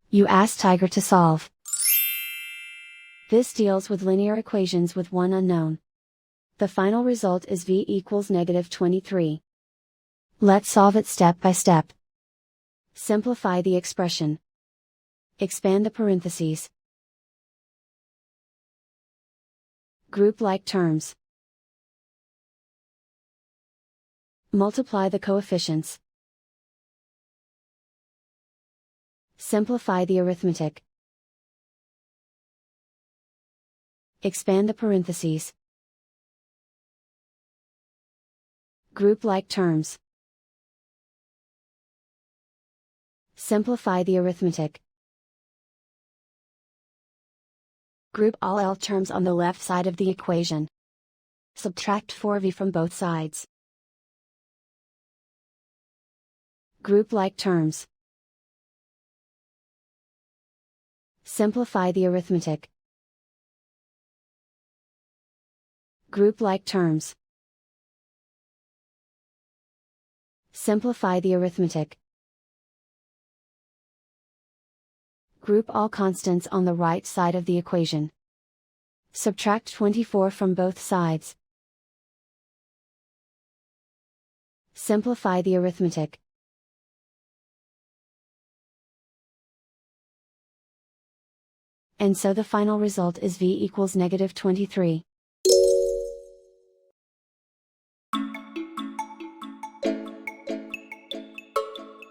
You ask Tiger to solve. This deals with linear equations with one unknown. The final result is v equals -23. Let's solve it step by step. Simplify the expression. Expand the parentheses. Group like terms. Multiply the coefficients. Simplify the arithmetic. Expand the parentheses. Group like terms. Simplify the arithmetic. Group all L terms on the left side of the equation. Subtract 4v from both sides. Group like terms. Simplify the arithmetic. Group like terms. Simplify the arithmetic. Group all constants on the right side of the equation. Subtract 24 from both sides. Simplify the arithmetic. And so the final result is v equals -23.